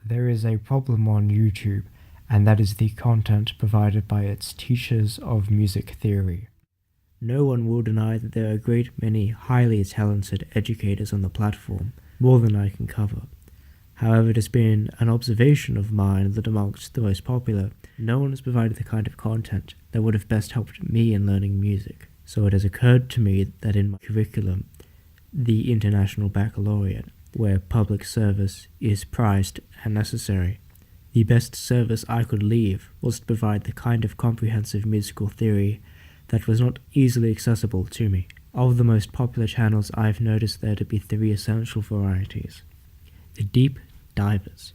There is a problem on YouTube, and that is the content provided by its teachers of music theory. No one will deny that there are a great many highly talented educators on the platform, more than I can cover. However, it has been an observation of mine that amongst the most popular, no one has provided the kind of content that would have best helped me in learning music. So it has occurred to me that in my curriculum, the International Baccalaureate, where public service is prized and necessary, the best service I could leave was to provide the kind of comprehensive musical theory that was not easily accessible to me. Of the most popular channels, I've noticed there to be three essential varieties. The deep divers.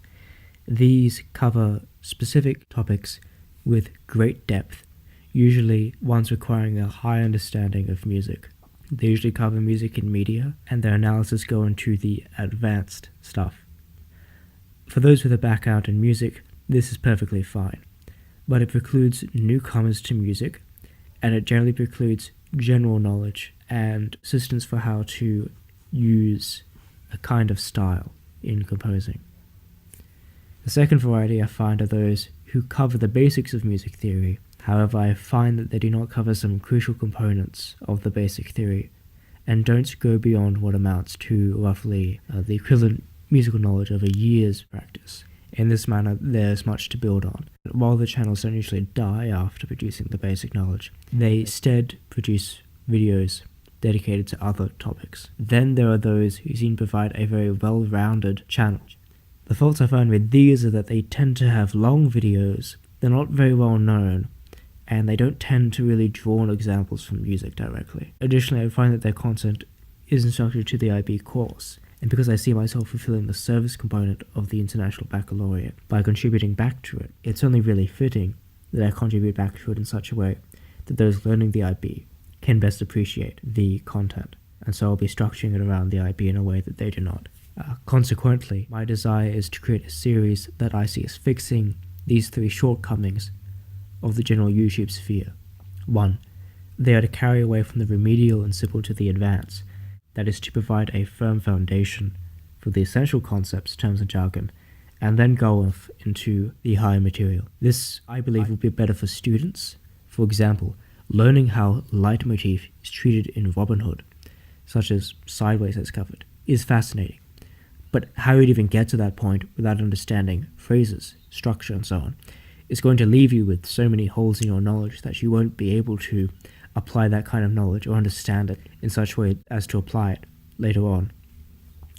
These cover specific topics with great depth, usually ones requiring a high understanding of music. They usually cover music and media, and their analysis go into the advanced stuff. For those with a background in music, this is perfectly fine, but it precludes newcomers to music, and it generally precludes general knowledge and assistance for how to use a kind of style in composing. The second variety I find are those who cover the basics of music theory. However, I find that they do not cover some crucial components of the basic theory, and don't go beyond what amounts to roughly the equivalent musical knowledge of a year's practice. In this manner, there's much to build on. While the channels don't usually die after producing the basic knowledge, they instead produce videos dedicated to other topics. Then there are those who seem to provide a very well-rounded channel. The faults I find with these are that they tend to have long videos, they're not very well known, and they don't tend to really draw on examples from music directly. Additionally, I find that their content isn't structured to the IB course, and because I see myself fulfilling the service component of the International Baccalaureate by contributing back to it, it's only really fitting that I contribute back to it in such a way that those learning the IB can best appreciate the content, and so I'll be structuring it around the IB in a way that they do not. Consequently, my desire is to create a series that I see as fixing these three shortcomings of the general YouTube sphere. 1. They are to carry away from the remedial and simple to the advanced, that is to provide a firm foundation for the essential concepts, terms and jargon, and then go off into the higher material. This, I believe, will be better for students. For example, learning how leitmotif is treated in Robin Hood, such as Sideway has covered, is fascinating. But how you'd even get to that point without understanding phrases, structure, and so on, is going to leave you with so many holes in your knowledge that you won't be able to apply that kind of knowledge or understand it in such a way as to apply it later on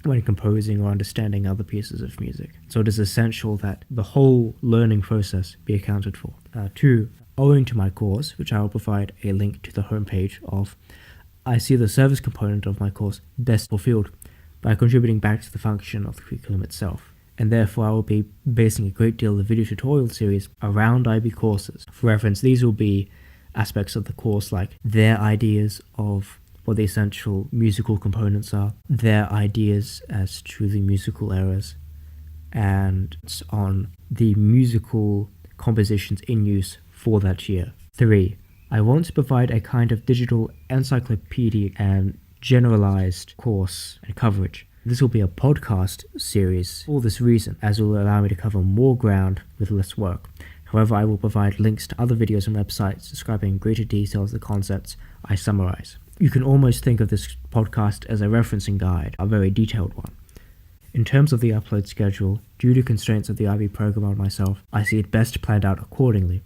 when composing or understanding other pieces of music. So it is essential that the whole learning process be accounted for. 2. Owing to my course, which I will provide a link to the homepage of, I see the service component of my course best fulfilled by contributing back to the function of the curriculum itself, and therefore I will be basing a great deal of the video tutorial series around IB courses. For reference, these will be aspects of the course like their ideas of what the essential musical components are, their ideas as to the musical errors, and on the musical compositions in use for that year. 3. I want to provide a kind of digital encyclopedic and generalized course and coverage. This will be a podcast series for this reason, as it will allow me to cover more ground with less work. However, I will provide links to other videos and websites describing in greater details the concepts I summarize. You can almost think of this podcast as a referencing guide, a very detailed one. In terms of the upload schedule, due to constraints of the IB program on myself, I see it best planned out accordingly.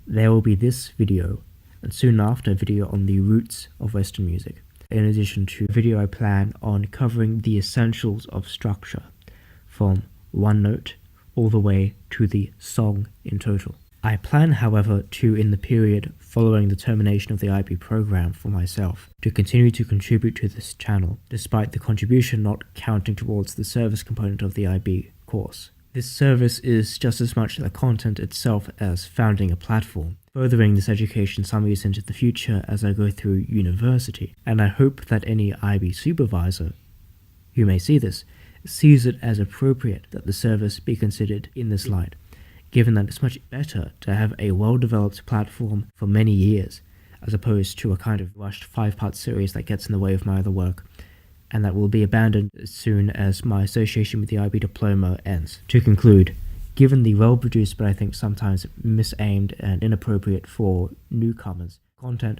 There will be this video, and soon after a video on the roots of Western music, in addition to a video I plan on covering the essentials of structure, from one note all the way to the song in total. I plan, however, to, in the period following the termination of the IB program for myself, to continue to contribute to this channel, despite the contribution not counting towards the service component of the IB course. This service is just as much the content itself as founding a platform, furthering this education some years into the future as I go through university, and I hope that any IB supervisor who may see this sees it as appropriate that the service be considered in this light, given that it's much better to have a well-developed platform for many years, as opposed to a kind of rushed 5-part series that gets in the way of my other work, and that will be abandoned as soon as my association with the IB diploma ends. To conclude, given the well-produced but I think sometimes misaimed and inappropriate for newcomers content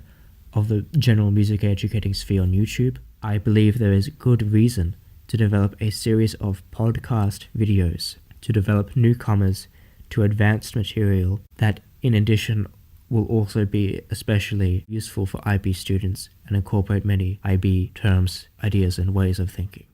of the general music educating sphere on YouTube, I believe there is good reason to develop a series of podcast videos to develop newcomers to advanced material that, in addition, will also be especially useful for IB students and incorporate many IB terms, ideas, and ways of thinking.